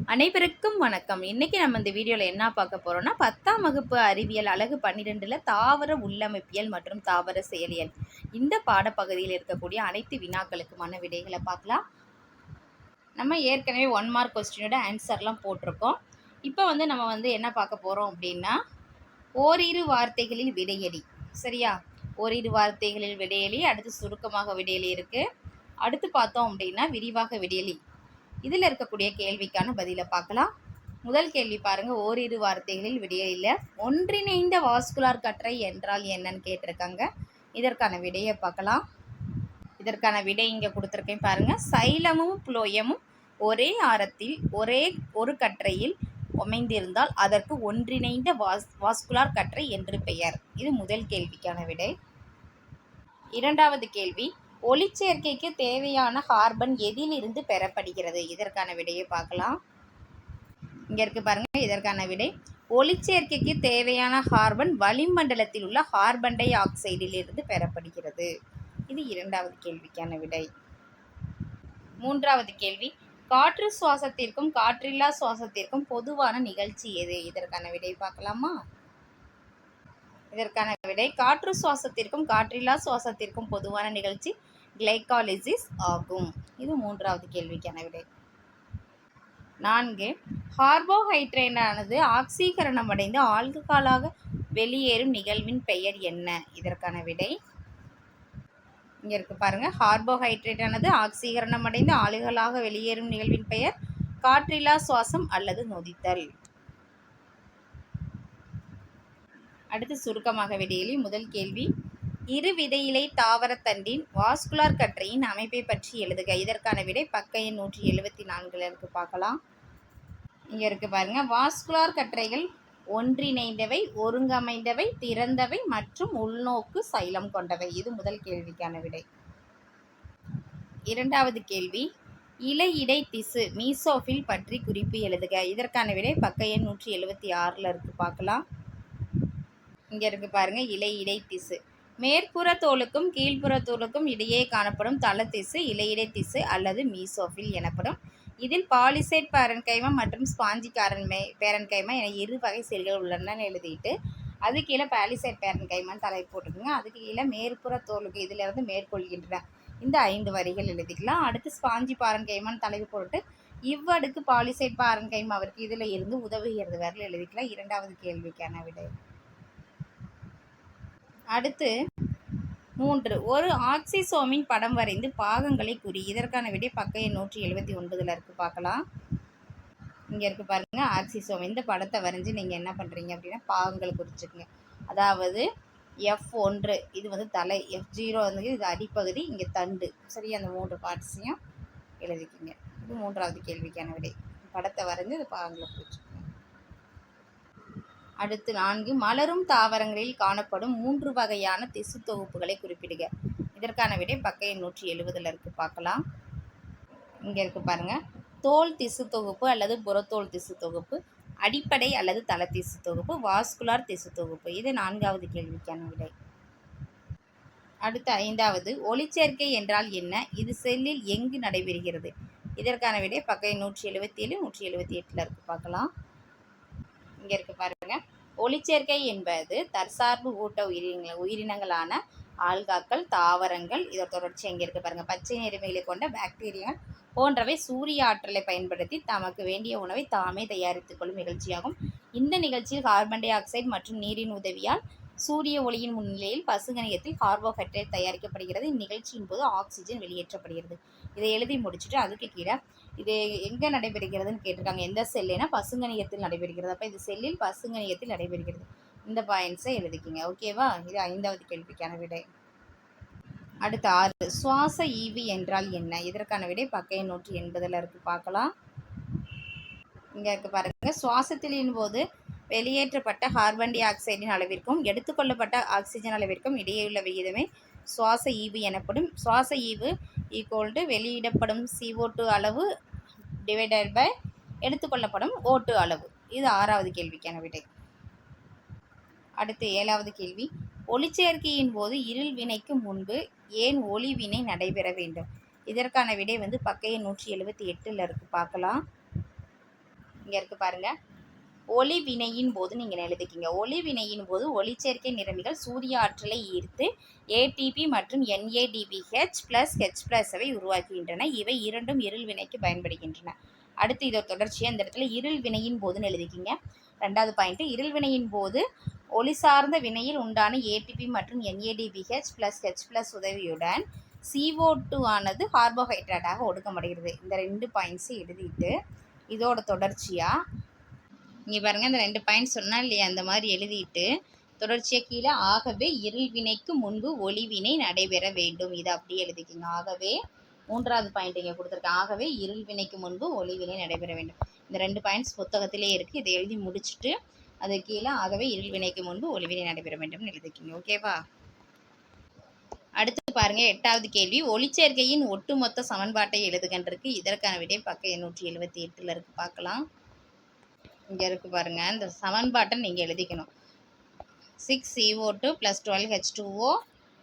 அனைவருக்கும் வணக்கம். இன்னைக்கு நம்ம இந்த வீடியோவில் என்ன பார்க்க போறோம்னா 10ஆம் வகுப்பு அறிவியல் அலகு 12ல் தாவர உள்ளமைப்பியல் மற்றும் தாவர செயலியல் இந்த பாடப்பகுதியில் இருக்கக்கூடிய அனைத்து வினாக்களுக்குமான விடைகளை பார்க்கலாம். நம்ம ஏற்கனவே 1 மார்க் கொஸ்டினோட ஆன்சர்லாம் போட்டிருக்கோம். இப்போ நம்ம என்ன பார்க்க போகிறோம் அப்படின்னா ஓரிரு வார்த்தைகளில் விடையளி. சரியா? ஓரிரு வார்த்தைகளில் விடையளி, அடுத்து சுருக்கமாக விடையளி இருக்குது. அடுத்து பார்த்தோம் அப்படின்னா விரிவாக விடையளி. இதில் இருக்கக்கூடிய கேள்விக்கான பதிலை பார்க்கலாம். முதல் கேள்வி பாருங்க, ஓரிரு வார்த்தைகளில் விடையில ஒன்றிணைந்த வாஸ்குலார் கற்றை என்றால் என்னன்னு கேட்டிருக்காங்க. இதற்கான விடையை பார்க்கலாம். இதற்கான விடை இங்கே கொடுத்துருக்கேன் பாருங்க. சைலமும் புளோயமும் ஒரே ஆரத்தில் ஒரு கற்றையில் அமைந்திருந்தால் அதற்கு ஒன்றிணைந்த வாஸ்குலார் கற்றை என்று பெயர். இது முதல் கேள்விக்கான விடை. இரண்டாவது கேள்வி, ஒளிச்சேர்க்கைக்கு தேவையான கார்பன் எதிலிருந்து பெறப்படுகிறது? இதற்கான விடையை பார்க்கலாம். இங்கே இருக்கு பாருங்க. இதற்கான விடை, ஒளிச்சேர்க்கைக்கு தேவையான கார்பன் வளிமண்டலத்தில் உள்ள கார்பன் டை ஆக்சைடிலிருந்து பெறப்படுகிறது. இது இரண்டாவது கேள்விக்கான விடை. மூன்றாவது கேள்வி, காற்று சுவாசத்திற்கும் காற்றில்லா சுவாசத்திற்கும் பொதுவான நிகழ்ச்சி எது? இதற்கான விடை பார்க்கலாமா? இதற்கான விடை, காற்று சுவாசத்திற்கும் காற்றில்லா சுவாசத்திற்கும் பொதுவான நிகழ்ச்சி கிளைகாலிசிஸ் ஆகும். இது மூன்றாவது கேள்விக்கான விடை. 4, கார்போஹைட்ரேட்டானது ஆக்சீகரணம் அடைந்து ஆல்கஹாலாக வெளியேறும் நிகழ்வின் பெயர் என்ன? இதற்கான விடை இங்கே இருக்கு பாருங்க. கார்போஹைட்ரேட்டானது ஆக்சீகரணம் அடைந்து ஆல்கஹாலாக வெளியேறும் நிகழ்வின் பெயர் காற்றில்லா சுவாசம் அல்லது நொதித்தல். அடுத்து சுருக்கமாக விடையிலி. முதல் கேள்வி, இரு விதையிலை தாவரத்தண்டின் வாஸ்குலார் கற்றையின் அமைப்பை பற்றி எழுதுக. இதற்கான விடை பக்க எண் 174 இருக்கு பார்க்கலாம். இங்கே இருக்கு பாருங்க. வாஸ்குலார் கற்றைகள் ஒன்றிணைந்தவை, ஒருங்கமைந்தவை, திறந்தவை மற்றும் உள்நோக்கு சைலம் கொண்டவை. இது முதல் கேள்விக்கான விடை. இரண்டாவது கேள்வி, இலை இடை திசு மீசோஃபில் பற்றி குறிப்பு எழுதுக. இதற்கான விடை பக்க எண் 176 இருக்கு பார்க்கலாம். இங்கே இருக்கு பாருங்க. இலை இடை திசு மேற்புற தோலுக்கும் கீழ்ப்புற தோலுக்கும் இடையே காணப்படும் தளத்திசு இலையிடை திசு அல்லது மீசோஃபில் எனப்படும். இதில் பாலிசைட் பேரன்கைமா மற்றும் ஸ்பாஞ்சி பேரன்கைமா என இரு வகை செல்கள் உள்ளன எழுதிட்டு அது கீழே பாலிசைட் பேரன்கைமான்னு தலைப்பு போட்டுக்கோங்க. அதுக்கு கீழே மேற்புற தோலுக்கு இதிலிருந்து மேற்கொள்கின்றன இந்த 5 வரிகள் எழுதிக்கலாம். அடுத்து ஸ்பாஞ்சி பாரன்கைமான்னு தலைப்பு போட்டு இவ்வடுக்கு பாலிசைட் பாரன்கைமாவிற்கு இதில் இருந்து உதவுகிறது வரல எழுதிக்கலாம். இரண்டாவது கேள்விக்கான விடை. அடுத்து 3, ஒரு ஆக்சிசோமின் படம் வரைந்து பாகங்களை குறி. இதற்கான விடை பக்க எண் 179 இருக்கு பார்க்கலாம். இங்கே இருக்கு பாருங்க. ஆக்சிசோம் இந்த படத்தை வரைஞ்சி நீங்கள் என்ன பண்ணுறீங்க அப்படின்னா பாகங்கள் குறிச்சுக்குங்க. அதாவது F1 இது தலை, F0 இது அடிப்பகுதி, இங்கே தண்டு. சரி, அந்த 3 பார்ட்ஸையும் எழுதிக்குங்க. இது மூன்றாவது கேள்விக்கான விடை. படத்தை வரைஞ்சி இது பாகங்களை குறிச்சுக்குங்க. அடுத்து 4, மலரும் தாவரங்களில் காணப்படும் 3 வகையான திசு தொகுப்புகளை குறிப்பிடுக. இதற்கான விடை பக்க எண் 170 இருக்கு பார்க்கலாம். இங்கே இருக்கு பாருங்க. தோல் திசு தொகுப்பு அல்லது புறத்தோல் திசு தொகுப்பு, அடிப்படை அல்லது தள திசு தொகுப்பு, வாஸ்குலார் திசு தொகுப்பு. இது 4வது கேள்விக்கான விடை. அடுத்து 5வது, ஒளிச்சேர்க்கை என்றால் என்ன? இது செல்லில் எங்கு நடைபெறுகிறது? இதற்கான விடை பக்க எண் 177 178 இருக்கு பார்க்கலாம். இங்கே இருக்கு பாருங்க. ஒளிச்சேர்க்கை என்பது தற்சார்பு ஊட்ட உயிரினங்களான ஆல்காக்கள், தாவரங்கள், இதோட தொடர்ச்சி எங்கே இருக்கு பாருங்க. பச்சை நிறமிகளை கொண்ட பாக்டீரியாக்கள் போன்றவை சூரிய ஆற்றலை பயன்படுத்தி தமக்கு வேண்டிய உணவை தாமே தயாரித்துக் கொள்ளும் நிகழ்ச்சியாகும். இந்த நிகழ்ச்சியில் கார்பன் டை ஆக்சைடு மற்றும் நீரின் உதவியால் சூரிய ஒளியின் முன்னிலையில் பசுங்கணிகத்தில் கார்போஹைட்ரேட் தயாரிக்கப்படுகிறது. இந்நிகழ்ச்சியின் போது ஆக்சிஜன் வெளியேற்றப்படுகிறது. இதை எழுதி முடிச்சுட்டு அதுக்கு கீழே இது எங்கே நடைபெறுகிறதுன்னு கேட்டிருக்காங்க. எந்த செல்லுனா பசுங்கணிகத்தில் நடைபெறுகிறது. அப்போ இது செல்லில் பசுங்கணிகத்தில் நடைபெறுகிறது. இந்த பாயிண்ட்ஸை எழுதிக்கிங்க. ஓகேவா? இது 5வது கேள்விக்கான விடை. அடுத்து 6, சுவாச ஈவி என்றால் என்ன? இதற்கான விடை பக்க எண் 180 இருக்கு பார்க்கலாம். இங்கே இருக்கு பாருங்க. சுவாசத்தின் போது வெளியேற்றப்பட்ட கார்பன் டை ஆக்சைடின் அளவிற்கும் எடுத்துக்கொள்ளப்பட்ட ஆக்சிஜன் அளவிற்கும் இடையேயுள்ள விகிதமே சுவாச ஈவு எனப்படும். சுவாச ஈவு ஈக்குவல் வெளியிடப்படும் CO2 அளவு டிவைடட் பை எடுத்துக்கொள்ளப்படும் O2 அளவு. இது 6வது கேள்விக்கான விடை. அடுத்து 7வது கேள்வி, ஒளிச்சேர்க்கையின் போது இருள் வினைக்கு முன்பு ஏன் ஒளி வினை நடைபெற வேண்டும்? இதற்கான விடை பக்க எண் 178 இருக்கு பார்க்கலாம். இங்கே இருக்குது பாருங்கள். ஒளி வினையின் போது நீங்கள் எழுதிக்கிங்க. ஒளி வினையின் போது ஒளிச்சேர்க்கை நிறமிகள் சூரிய ஆற்றலை ஈர்த்து ஏடிபி மற்றும் NADPH ப்ளஸ் H+வை உருவாக்குகின்றன. இவை இரண்டும் இருள் வினைக்கு பயன்படுகின்றன. அடுத்து இதோட தொடர்ச்சியாக இந்த இடத்துல இருள் வினையின் போதுன்னு எழுதிக்கிங்க. 2வது பாயிண்ட், இருள் வினையின் போது ஒளி சார்ந்த வினையில் உண்டான ஏடிபி மற்றும் NADPH ப்ளஸ் H+ உதவியுடன் CO2 ஆனது கார்போஹைட்ரேட்டாக ஒடுக்கப்படுகிறது. இந்த 2 பாயிண்ட்ஸை எழுதிட்டு இதோட தொடர்ச்சியாக இங்கே பாருங்கள், இந்த 2 பாயிண்ட் சொன்னால் இல்லையா, அந்த மாதிரி எழுதிட்டு தொடர்ச்சியாக கீழே ஆகவே இருள் வினைக்கு முன்பு ஒளிவினை நடைபெற வேண்டும். இதை அப்படியே எழுதிக்கிங்க. ஆகவே 3வது பாயிண்ட் இங்கே கொடுத்துருக்கேன். ஆகவே இருள் வினைக்கு முன்பு ஒளிவினை நடைபெற வேண்டும். இந்த 2 பாயிண்ட்ஸ் புத்தகத்திலே இருக்குது. இதை எழுதி முடிச்சுட்டு அது கீழே ஆகவே இருள் வினைக்கு முன்பு ஒளிவினை நடைபெற வேண்டும்னு எழுதிக்கிங்க. ஓகேவா? அடுத்து பாருங்கள், 8வது கேள்வி. ஒளிச்சேர்க்கையின் ஒட்டுமொத்த சமன்பாட்டை எழுதுகின்றிருக்கு. இதற்கான விடை பக்கம் 178 இருக்குது. பார்க்கலாம். இங்கே இருக்குது பாருங்கள். இந்த சமன்பாட்டை நீங்கள் எழுதிக்கணும். 6CO2 + 12H2O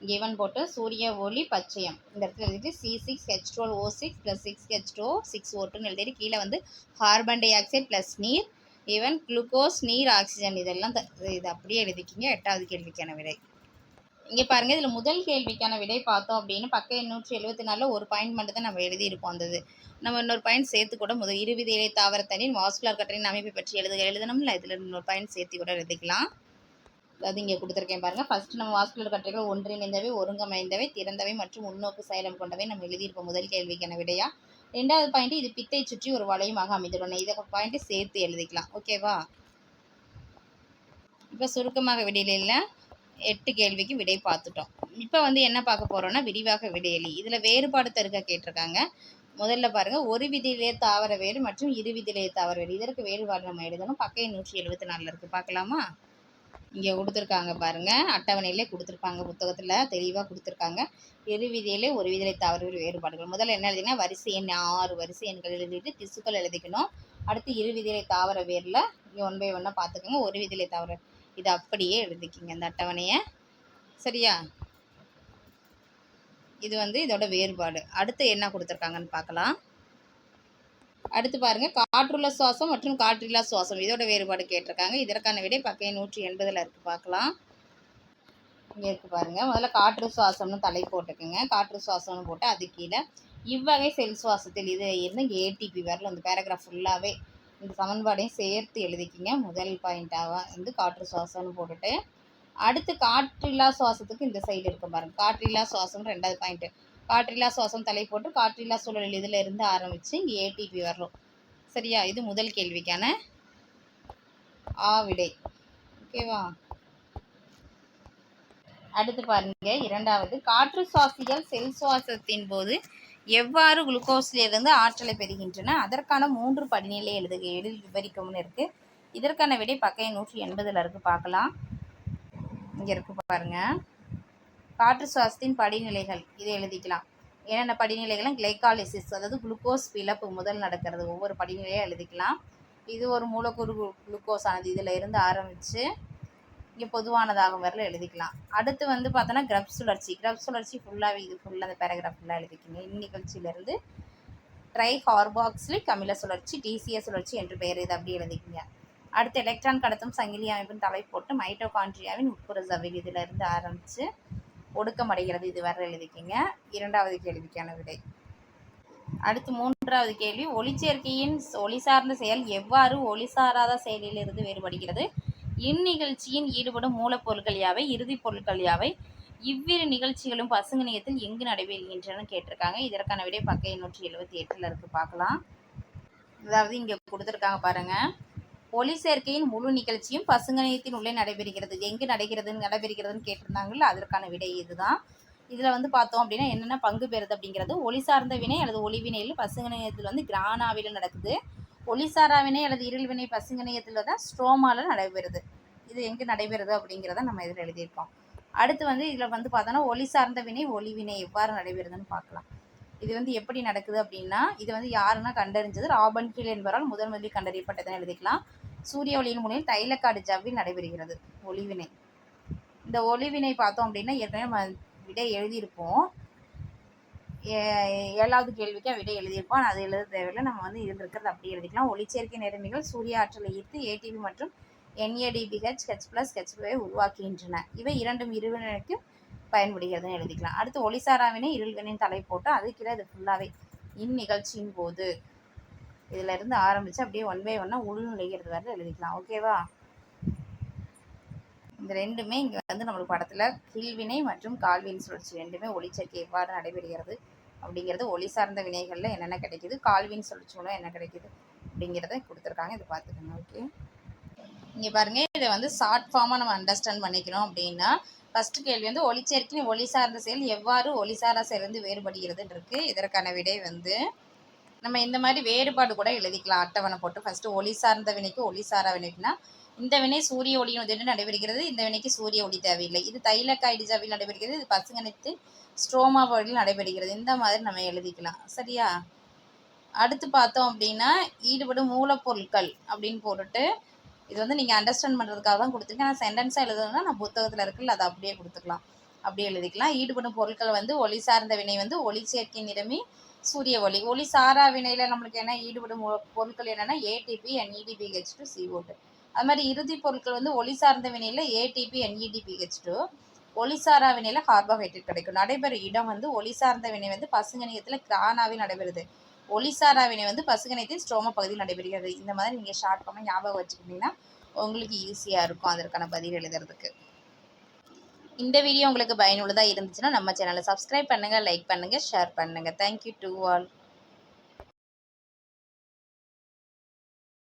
கிவன் போட்டு சூரிய ஒளி பச்சையம் இந்த இடத்துல எழுதிட்டு C6H12O6 + 6H2O 6O2ன்னு எழுதிட்டு கீழே வந்து கார்பன் டை ஆக்சைடு ப்ளஸ் நீர் ஈவன் குளுக்கோஸ் நீர் ஆக்சிஜன் இதெல்லாம் இது அப்படியே எழுதிக்கிங்க. 8வது கேள்விக்கான விடை இங்கே பாருங்கள். இதில் முதல் கேள்விக்கான விடை பார்த்தோம் அப்படின்னு பக்கம் 174 ஒரு பாயிண்ட் மட்டும் தான் நம்ம எழுதியிருப்போம். அந்த நம்ம இன்னொரு பாயிண்ட் சேர்த்து கூட முதல் இருவித இலை தாவரத்தனின் வாஸ்குலர் கட்டரின் அமைப்பை பற்றி எழுதணும்ல, இதில் இன்னொரு பாயிண்ட் சேர்த்து கூட எழுதிக்கலாம். அது இங்கே கொடுத்துருக்கேன் பாருங்கள். ஃபஸ்ட்டு நம்ம வாஸ்குலர் கட்டரைகள் ஒன்றிணைந்தவை, ஒருங்கமைந்தவை, திறந்தவை மற்றும் உள்நோக்கு சைலம் கொண்டவை நம்ம எழுதியிருப்போம் முதல் கேள்விக்கான விடையா. 2வது பாயிண்ட், இது பித்தை சுற்றி ஒரு வளையமாக அமைந்துள்ளன. இதை பாயிண்ட்டு சேர்த்து எழுதிக்கலாம். ஓகேவா? இப்போ சுருக்கமாக விடையில 8 கேள்விக்கு விடை பார்த்துட்டோம். இப்போ வந்து என்ன பார்க்க போகிறோன்னா விரிவாக விடையளி. இதில் வேறுபாடு தருக கேட்டிருக்காங்க. முதல்ல பாருங்கள், ஒரு விதியிலே தாவர வேறு மற்றும் இரு விதியிலே தாவர வேறு. இதற்கு வேறுபாடு நம்ம எழுதணும். பக்கம் 174 இருக்குது. பார்க்கலாமா? இங்கே கொடுத்துருக்காங்க பாருங்கள். அட்டவணையிலே கொடுத்துருப்பாங்க, புத்தகத்தில் தெளிவாக கொடுத்துருக்காங்க. இரு விதியிலே ஒரு விதியிலே தாவர வேறு வேறுபாடுகள். முதல்ல என்ன எழுதினா வரிசை எண் 6 வரிசை எண்கள் எழுதிட்டு திசுக்கள் எழுதிக்கணும். அடுத்து இரு விதியிலே தாவர வேரில் இங்கே 1 பை 1 பார்த்துக்கோங்க. ஒரு விதியிலே தாவர இது அப்படியே எழுதிக்கிங்க இந்த அட்டவணையை. சரியா? இது வந்து இதோட வேறுபாடு. அடுத்து என்ன கொடுத்துருக்காங்கன்னு பார்க்கலாம். அடுத்து பாருங்கள், காற்றுள்ள சுவாசம் மற்றும் காற்றில்லா சுவாசம் இதோட வேறுபாடு கேட்டிருக்காங்க. இதற்கான விடை பக்கம் 180 இருக்குது. பார்க்கலாம். இங்கே இருக்குது பாருங்கள். முதல்ல காற்று சுவாசம்னு தலை போட்டுக்குங்க. காற்று சுவாசம்னு போட்டு அது கீழே இவ்வகை செல் சுவாசத்தில் இது இருந்து இங்கே ஏடிபி வரல இந்த பேராகிராஃப் ஃபுல்லாகவே இந்த சமன்பாடையும் சேர்த்து எழுதிக்கிங்க. முதல் பாயிண்ட்டாக வந்து காற்று சுவாசம்னு போட்டுட்டு அடுத்து காற்றில்லா சுவாசத்துக்கு இந்த சைடு இருக்கும் பாருங்கள். காற்றில்லா சுவாசம் 2வது பாயிண்ட்டு. காற்றில்லா சுவாசம் தலை போட்டு காற்றில்லா சூழல் இதில் இருந்து ஆரம்பித்து இங்கே ஏடிபி வரணும். சரியா? இது முதல் கேள்விக்கான விடை. ஓகேவா? அடுத்து பாருங்க, 2வது, காற்று சுவாசிகள் செல் சுவாசத்தின் போது எவ்வாறு குளுக்கோஸிலிருந்து ஆற்றலை பெறுகின்றன, அதற்கான 3 படிநிலை எழுதி விவரிக்கும்னு இருக்குது. இதற்கான விடை பக்கம் 180 இருக்குது. பார்க்கலாம். இங்கே இருக்குது பாருங்கள். காற்று சுவாசத்தின் படிநிலைகள் இதை எழுதிக்கலாம். என்னென்ன படிநிலைகளும் கிளைகாலிசிஸ் அதாவது குளுக்கோஸ் பிளப்பு முதல் நடக்கிறது. ஒவ்வொரு படிநிலையாக எழுதிக்கலாம். இது ஒரு மூலக்கூறு குளுக்கோஸ் ஆனது இதில் இருந்து ஆரம்பித்து இங்கே பொதுவானதாகும் வரல எழுதிக்கலாம். அடுத்து வந்து பார்த்தோன்னா கிரப் சுழற்சி ஃபுல்லாகவே இது ஃபுல்லாக அந்த பேராகிராஃப் ஃபுல்லாக எழுதிக்கிங்க. இந்நிகழ்ச்சியிலேருந்து ட்ரை கார்பாக்சிலிக் அமில சுழற்சி TCA சுழற்சி என்று பெயர். இது அப்படி எழுதிக்கிங்க. அடுத்து எலக்ட்ரான் கடத்தும் சங்கிலி அமைப்பின் தலை போட்டு மைட்டோகாண்ட்ரியாவின் உட்புற சவ்வில் இதில் இருந்து ஆரம்பித்து ஒடுக்கமடைகிறது. இது வர எழுதிக்கிங்க. 2வது கேள்விக்கான விடை. அடுத்து 3வது கேள்வி, ஒளிச்சேர்க்கையின் ஒளி சார்ந்த செயல் எவ்வாறு ஒளி சாராத செயலிலிருந்து வேறுபடுகிறது? இந்நிகழ்ச்சியின் ஈடுபடும் மூலப்பொருட்கள் யாவை, இறுதிப் பொருட்கள் யாவை? இவ்விரு நிகழ்ச்சிகளும் பசுங்கணியத்தில் எங்கு நடைபெறுகின்றன கேட்டிருக்காங்க. இதற்கான விடை பக்கம் 178 இருக்குது. பார்க்கலாம். அதாவது இங்கே கொடுத்துருக்காங்க பாருங்கள். ஒளி சேர்க்கையின் முழு நிகழ்ச்சியும் பசுங்கணியத்தின் உள்ளே நடைபெறுகிறது. எங்கு நடைபெறுகிறதுன்னு கேட்டிருந்தாங்கல்ல, அதற்கான விடை இதுதான். இதில் வந்து பார்த்தோம் அப்படின்னா என்னென்ன பங்கு பெறுது அப்படிங்கிறது, ஒளி சார்ந்த வினை அல்லது ஒளிவினையில் பசுங்கணியத்தில் வந்து கிரானாவில் நடக்குது. ஒளிசாரா வினை அல்லது இருள் வினை பசுங்கணியத்தில் தான் ஸ்ட்ரோமாவில் நடைபெறுது. இது எங்கே நடைபெறுது அப்படிங்கிறத நம்ம இதில் எழுதியிருக்கோம். அடுத்து வந்து இதில் வந்து பார்த்தோன்னா ஒளி சார்ந்த வினை ஒளிவினை எவ்வாறு நடைபெறுதுன்னு பார்க்கலாம். இது வந்து எப்படி நடக்குது அப்படின்னா, இது வந்து யாருன்னா கண்டறிஞ்சது ராபர்ட் ஹில் என்பவரால் முதலில் கண்டறியப்பட்டதுன்னு எழுதிக்கலாம். சூரிய ஒளியின் முனையில் தைலக்காடு ஜவ்வில் நடைபெறுகிறது ஒளிவினை. இந்த ஒளிவினை பார்த்தோம் அப்படின்னா ஏற்கனவே நம்ம விடை எழுதியிருப்போம். ஏழாவது கேள்விக்கு விடை எழுதியிருப்போம். அது எழுத தேவையில்லை. நம்ம வந்து இதில் இருக்கிறது அப்படியே எழுதிக்கலாம். ஒளிச்சேர்க்கை நிறமிகள் சூரிய ஆற்றலை ஈர்த்து ஏடிபி மற்றும் NADPH H+H2 உருவாக்குகின்றன. இவை இரண்டும் இருவினைக்கு பயன்படுகிறதுன்னு எழுதிக்கலாம். அடுத்து ஒளிசாராவினை இருள்வினைன்னு தலை போட்டு அதுக்கு இது ஃபுல்லாகவே இந்நிகழ்ச்சியின் போது இதில் இருந்து ஆரம்பித்து அப்படியே ஒன் பை ஒன்னாக உள்நுழைகிறது வரை எழுதிக்கலாம். ஓகேவா? இந்த ரெண்டுமே இங்கே வந்து நம்மளுக்கு படத்தில் கீழ்வினை மற்றும் கால்வினை சுழற்சி ரெண்டுமே ஒளிச்சேர்க்கை எவ்வாறு நடைபெறுகிறது அப்படிங்கிறது, ஒளி சார்ந்த வினைகளில் என்னென்ன கிடைக்கிது, கால்வின் சுழற்சி மூலம் என்ன கிடைக்கிது அப்படிங்கிறத கொடுத்துருக்காங்க. இதை பார்த்துக்கோங்க. ஓகே, இங்கே பாருங்கள், இதை வந்து ஷார்ட் ஃபார்மாக நம்ம அண்டர்ஸ்டாண்ட் பண்ணிக்கணும். அப்படின்னா ஃபஸ்ட்டு கேள்வி வந்து ஒளிச்சேர்க்கை ஒளி சார்ந்த செயல் எவ்வாறு ஒளிசாரா செயலிருந்து வேறுபடுகிறதுன்னு இருக்குது. இதற்கான விடை வந்து நம்ம இந்த மாதிரி வேறுபாடு கூட எழுதிக்கலாம். அட்டவணை போட்டு ஃபஸ்ட்டு ஒளி சார்ந்த வினைக்கு ஒளி சாரா வினைக்குன்னா இந்த வினை சூரிய ஒளியின் உதவியுடன் நடைபெறுகிறது, இந்த வினைக்கு சூரிய ஒளி தேவையில்லை. இது தைலக்காய்டிஜாவில் நடைபெறுகிறது, இது பசுங்கணித்து ஸ்ட்ரோமா வழியில் நடைபெறுகிறது. இந்த மாதிரி நம்ம எழுதிக்கலாம். சரியா? அடுத்து பார்த்தோம் அப்படின்னா ஈடுபடும் மூலப்பொருட்கள் அப்படின்னு போட்டுட்டு இது வந்து நீங்கள் அண்டர்ஸ்டாண்ட் பண்ணுறதுக்காக தான் கொடுத்துருக்கேன். ஆனால் சென்டென்ஸாக எழுதுனா நான் புத்தகத்தில் இருக்குல்ல அதை அப்படியே கொடுத்துக்கலாம், அப்படியே எழுதிக்கலாம். ஈடுபடும் பொருட்கள் வந்து ஒளி சார்ந்த வினை வந்து ஒளி சேர்க்கை நிறமி சூரிய ஒளி. ஒளி சாரா வினையில் நம்மளுக்கு என்ன ஈடுபடும் பொருட்கள் என்னென்னா ATP NADPH2CO2. அது மாதிரி இறுதி பொருட்கள் வந்து ஒளி சார்ந்த வினையில் ATP NADPH2, ஒளி சாரா வினையில் கார்போஹைட்ரேட் கிடைக்கும். நடைபெறும் இடம் வந்து ஒளி சார்ந்த வினை வந்து பசுங்கணியத்தில் கிரானாவில் நடைபெறுது, ஒளி சாரா வினை வந்து பசுங்கணியத்தில் ஸ்ட்ரோமா பகுதியில் நடைபெறுகிறது. இந்த மாதிரி நீங்கள் ஷார்ட் பண்ண ஞாபகம் வச்சுக்கிட்டிங்கன்னா உங்களுக்கு ஈஸியாக இருக்கும் அதற்கான பதில் எழுதுறதுக்கு. இந்த வீடியோ உங்களுக்கு பயனுள்ளதாக இருந்துச்சுன்னா நம்ம சேனலை சப்ஸ்கிரைப் பண்ணுங்கள், லைக் பண்ணுங்கள், ஷேர் பண்ணுங்கள். Thank you to all.